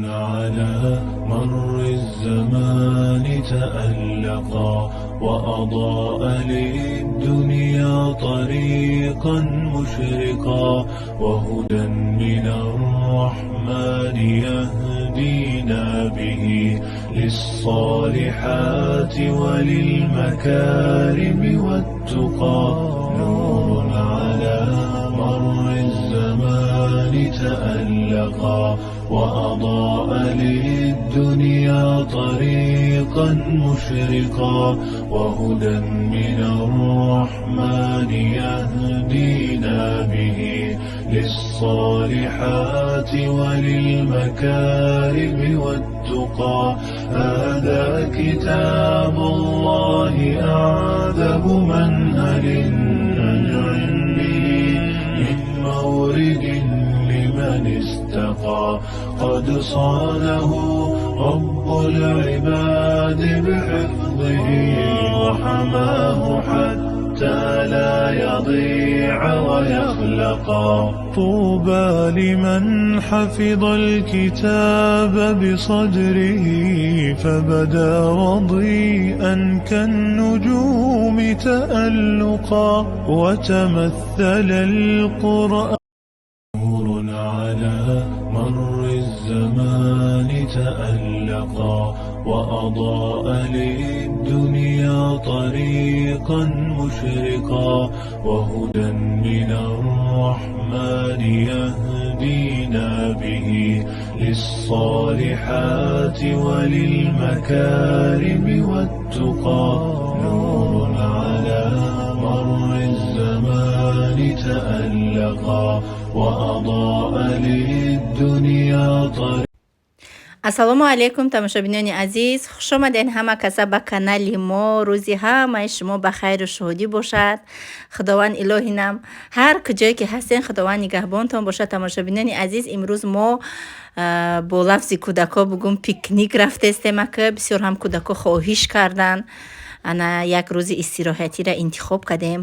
على مر الزمان تألقا وأضاء للدنيا طريقا مشرقا وهدى من الرحمن يهدينا به للصالحات وللمكارم والتقى نور على مر الزمان تألقا وأضاء للدنيا طريقا مشرقا وهدى من الرحمن يهدينا به للصالحات وللمكارم والتقى هذا كتاب الله أعذب منهل ننعم به من مورد لمن استقى قد صانه رب العباد بحفظه وحماه حتى لا يضيع ويخلقا طوبى لمن حفظ الكتاب بصدره فبدا وضيئا كالنجوم تألقا وتمثل القرآن نور على مر الزمان تألقا وأضاء للدنيا طريقا مشرقا وهدى من الرحمن يهدينا به للصالحات وللمكارم والتقى نور على مر الزمان تألقا وأضاء للدنيا طريقا. ассалому алайкум тамошобинони азиз, хуш омаден ҳама каса ба канали мо. рӯзи ҳамаи шумо ба хайру шодӣ бошад. худованд илоҳӣ нам ҳар куҷое ки ҳастен худованд нигаҳбонтон бошад. тамошобинони азиз, имрӯз мо бо лафзи кӯдако бугум пикник рафтестем, ака бисёр ҳам кӯдако хоҳиш кардан ана як рӯзи истироҳатиро интихоб кардем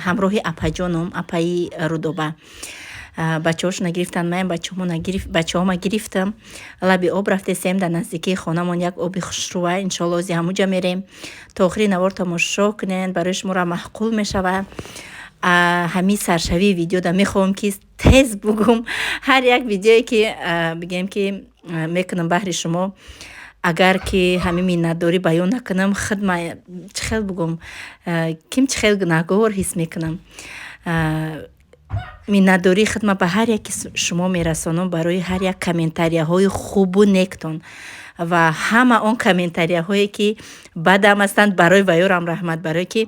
ҳамроҳи апаҷоном, апаи рудоба. бачаҳошона гирифтан, ман бачаҳома гирифтам, лаби об рафтесем, дар наздикии хонамон як оби хушрӯва, иншоалло ози ҳамуҷа мерем. то охири навор тамошо кунед, барои шуморо маҳқул мешавад. ҳамин саршавии видео да мехоҳам ки тез бугум, ҳар як видеое ки бигем ки мекунам баҳри шумо, агар ки ҳамин миннатдорӣ баён накунам, хидма чихел бугум, ким чихел гунаҳгор ҳис мекунам. миннатдории хидма ба ҳар яки шумо мерасонам барои ҳар як комментарияҳои хубу нектон ва ҳама он комментарияҳое ки бадам ҳастанд, барои ваёрам раҳмат, барое ки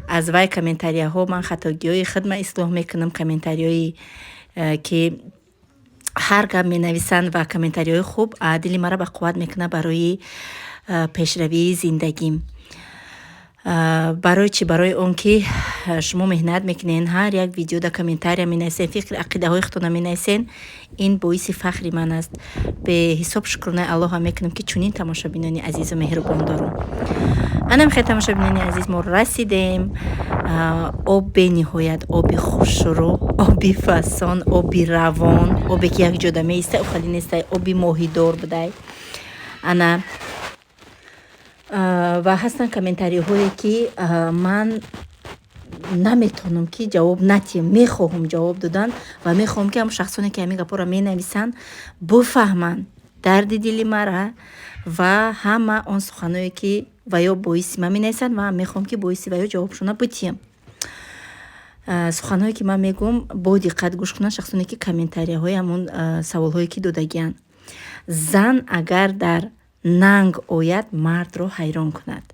аз вай комментарияҳо ман хатогиҳои хидма ислоҳ мекунам, комментарияҳои ки ҳар гап менависанд ва комментарияҳои хуб дили мара ба қувват мекунад барои пешравии зиндагим. барои чӣ? барои он ки шумо меҳнат мекунен, ҳар як видеода комментария менависен, фикри ақидаҳои худтона менависен, ин боиси фахри ман аст. беҳисоб шукрона аллоҳа мекунам ки чунин тамошобинони азизу меҳрубон дорум. анам хел тамошобинони азиз, мо расидем об бениҳоят, оби хушрӯ, оби фасон, оби равон, обе ки якҷода меистай охали нестай, оби моҳидор будай. ана ва ҳастанд комментариҳое ки ман наметонам ки ҷавоб натиҳам, мехоҳам ҷавоб додан ва мехоҳам ки ҳамон шахсоне ки ҳамин гапҳоро менависанд буфаҳманд дарди дили мара ва ҳама он суханое ки ваё боиси ман менависанд ва мехоҳам ки боиси ваё ҷавобшона битиҳам. суханҳое ки ман мегӯм бо диққат гӯш кунанд шахсоне ки комментарияҳои ҳамон саволҳое ки додагиянд. зан агар дар нанг ояд, мардро ҳайрон кунад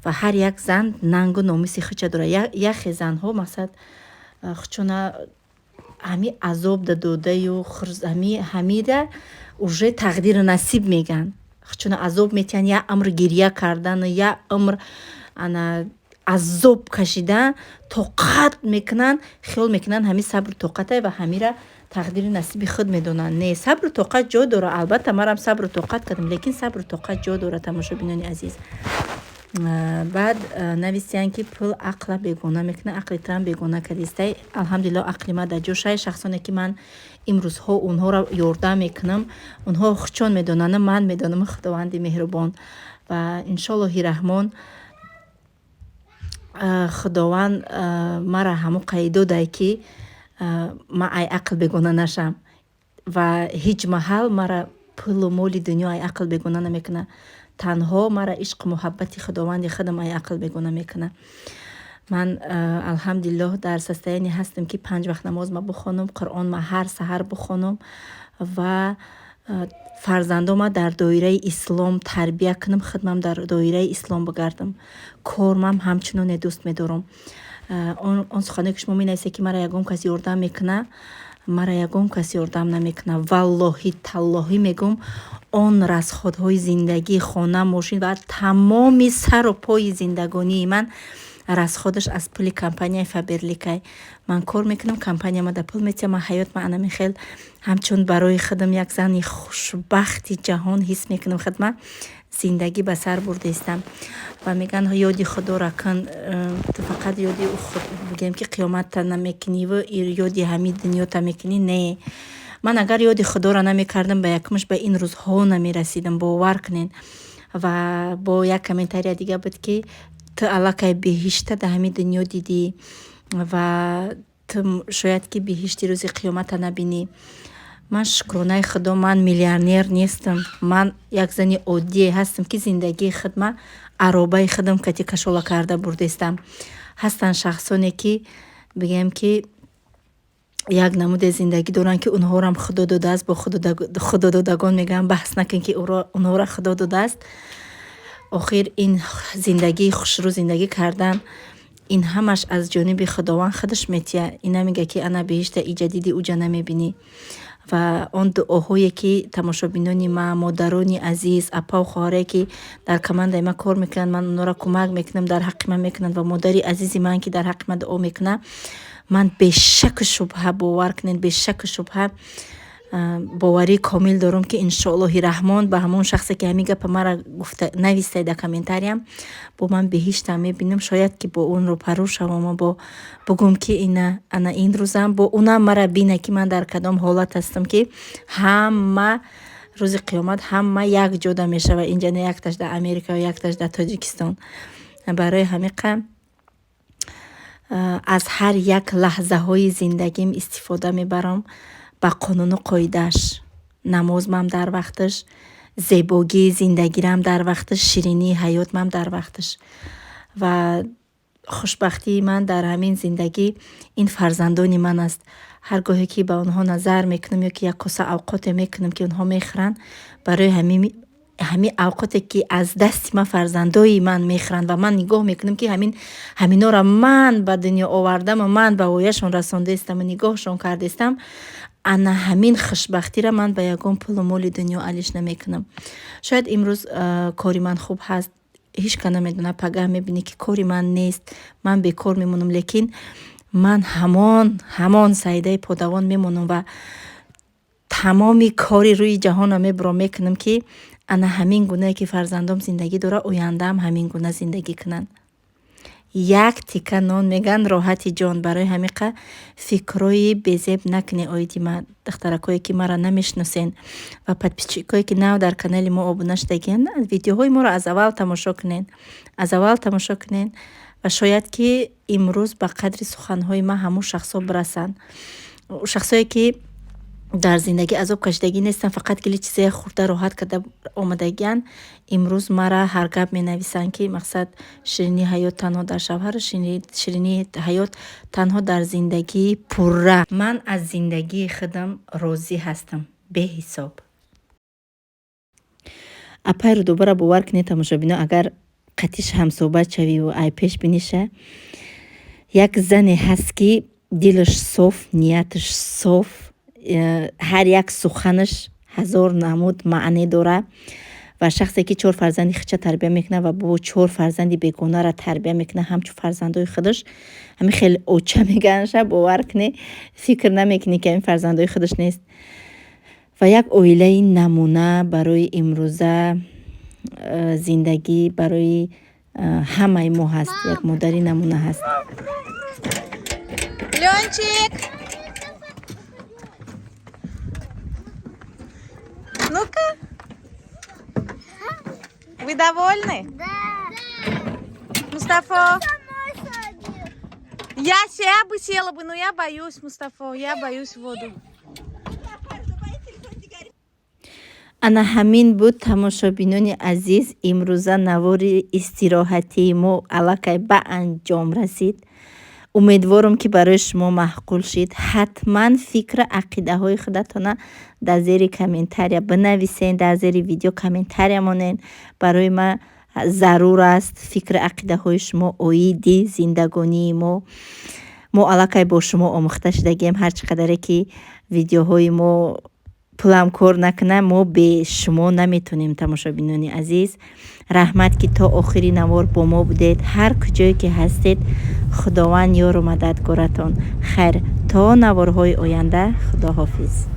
ва ҳар як зан нангу номуси худша дорад. яхе занҳо масалан худшона ҳамин азоб додаю ҳамида уже тақдири насиб меган, худшона азоб метиҳанд, як амр гирья кардану як амр азоб кашидан тоқат мекунанд, хиёл мекунанд ҳамин сабру тоқатай ва ҳамира тақдири насиби худ медонанд. не, сабру тоқат ҷо дорад, албатта манам сабру тоқат кардам, лекин сабру тоқат ҷо дорад. тамошобинони азиз, баъд нависиянд ки пул ақла бегона мекунад, ақли трам бегона кардистай. Алҳамдулилло ақли ма дар ҷошай. Шахсоне ки ман имрӯзҳо онҳоро ёрдам мекунам, онҳо хучон медонанд, ман медонам худованди меҳрубон ва иншоаллоҳи раҳмон худованд мара ҳамо қайд додай ки ман ай ақл бегона нашам ва ҳеҷ маҳал мара пулу моли дунё ай ақл бегона намекунад. танҳо мара ишқу муҳаббати худованди худам ай ақл бегона мекунад. ман алҳамдулиллоҳ дар состояние ҳастам ки 5 вақт намоз ма бихонам, қуръон ма ҳар саҳар бихонам ва фарзандома дар доираи ислом тарбия кунам, хидмам дар доираи ислом бигардам. Кормам ҳамчуноне дӯст медорам. он сухане ки шумо менависед ки мара ягон кас ёрдам мекунад, мара ягон кас ёрдам намекунад. Валлоҳи таллоҳӣ мегӯм, он расходҳои зиндагии хона, мошин ва тамоми сару пои зиндагонии ман расходаш аз пули компанияи Фаберликай. Ман кор мекунам, компанияма да пул метиҳам, ман ҳаётма анамихел ҳамчун барои худам як зани хушбахти ҷаҳон ҳис мекунам. худма зиндагӣ ба сар бурдаистам ва меган ёди худоро кун, ту фақат ёди бигем ки қиёматта намекуниву ёди ҳами дунёта мекунӣ. Не, ман агар ёди худоро намекардам ба якумш ба ин рӯзҳо намерасидам. Бовар кунед. ва бо як комментария дига буд ки ту аллакай беҳишта да ҳами дунё дидӣ ва ту шояд ки беҳишти рӯзи қиёмата набинӣ. ман шукронаи худо, ман миллионер нестам. ман як зани оддие ҳастам ки зиндагии худма аробаи худам кати кашола карда бурдаистам. ҳастанд шахсоне ки бигем ки як намуде зиндагӣ доранд ки онҳорам худо додааст. Бо худододагон мегӯям баҳс накун ки онҳоро худо додааст. охир ин зиндагии хушрӯ зиндагӣ кардан, ин ҳамаш аз ҷониби худованд худаш метия. ина мега ки ана беҳишта иҷадиди уҷа намебинӣ. ва он дуоҳое ки тамошобинони ма, модарони азиз, апау хоҳаре ки дар командаи ма кор мекунанд, ман онҳоро кӯмак мекунам, дар ҳаққи ман мекунанд ва модари азизи ман ки дар ҳаққи ман дуо мекунад, ман бешаку шубҳа бовар кунед, бешаку шубҳа боварии комил дорам ки иншоаллоҳи раҳмон ба ҳамон шахсе ки ҳамин гапа мара гуфта навистай дар комментариям, бо ман беҳиштам мебинам. шояд ки бо он рӯпарӯ шавам, бо бугум ки ана ин рӯзам бо унам мара бина ки ман дар кадом ҳолат ҳастам ки ҳама рӯзи қиёмат ҳама як ҷода мешава. инҷа не якташ дар Америка ё якташ дар Тоҷикистон. барои ҳамиқа аз ҳар як лаҳзаҳои зиндагим истифода мебарам ба қонуну қоидааш. намозмам дар вақташ, зебогии зиндагирам дар вақташ, ширинии ҳаётмам дар вақташ. ва хушбахтии ман дар ҳамин зиндагӣ ин фарзандони ман аст. ҳар гоҳе ки ба онҳо назар мекунам ё ки як коса авқоте мекунам ки онҳо мехӯранд, барои ҳамин авқоте ки аз дасти ман фарзандои ман мехӯранд ва ман нигоҳ мекунам ки ҳаминора ман ба дунё овардаму ман ба вояшон расондаистаму нигоҳшон кардаистам. ана ҳамин хушбахтиро ман ба ягон пулу моли дунё алиш намекунам. шояд имрӯз кори ман хуб ҳаст, ҳеҷ кас намедонад, пагаҳ мебинӣ ки кори ман нест, ман бекор мемонам, лекин ман ҳамон саидаи подавон мемонам ва тамоми кори рӯи ҷаҳонро мебурам, мекунам ки ана ҳамин гунае ки фарзандом зиндагӣ дорад, ояндаам ҳамин гуна зиндагӣ кунанд. як тика нон меган роҳати ҷон. барои ҳамиқа фикрои безеб накунед оиди ма, духтаракое ки мара намешносен ва подписчикое ки нав дар канали мо обуна шудагиен, видеоҳои моро аз аввал тамошо кунед ва шояд ки имрӯз ба қадри суханҳои ма ҳамон шахсҳо бирасанд. шахсое ки дар зиндагӣ азоб кашидагӣ нестанд, фақат гили чизае хурда роҳат карда омадагиян, имрӯз мара ҳар гап менависанд ки мақсад ширинии ҳаёт танҳо дар шавҳару ширинии ҳаёт танҳо дар зиндагии пурра. ман аз зиндагии худам розӣ ҳастам беҳисоб. апайру дубара бовар кунед тамошобино, агар қатиш ҳамсоҳбат шавиву ай пеш биниша, як зане ҳаст ки дилаш соф, нияташ соф, ҳар як суханаш ҳазор намуд маъне дора ва шахсе ки 4 фарзанди хича тарбия мекунад ва бо 4 фарзанди бегонара тарбия мекунад ҳамчун фарзандои худаш, ҳамин хеле оча меганаша, бовар кунед, фикр намекунед ки ҳамин фарзандои худаш нест. ва як оилаи намуна барои имрӯза зиндагӣ, барои ҳамаи мо ҳаст, як модари намуна ҳаст. Ленчик! Ну-ка! Вы довольны? Да. Мустафа? Сама садись. Я бы села бы, но я боюсь, Мустафа, я боюсь в воду. ана ҳамин буд тамошобинони азиз, имрӯза навори истироҳатии мо аллакай ба анҷом расид. умедворам ки барои шумо маъқул шид. ҳатман фикра ақидаҳои худатона дар зери комментария бинависен, дар зери видео комментария монен. барои ман зарур аст фикри ақидаҳои шумо, оиди зиндагонии мо аллакай бо шумо омӯхта шудагем. ҳар чӣ қадаре ки видеоҳои мо пулам кор накунад, мо бе шумо наметонем. тамошобинони азиз, раҳмат ки то охири навор бо мо будед. ҳар куҷое ки ҳастед, худованд ёру мададгоратон. хайр, то наворҳои оянда, худоҳофиз.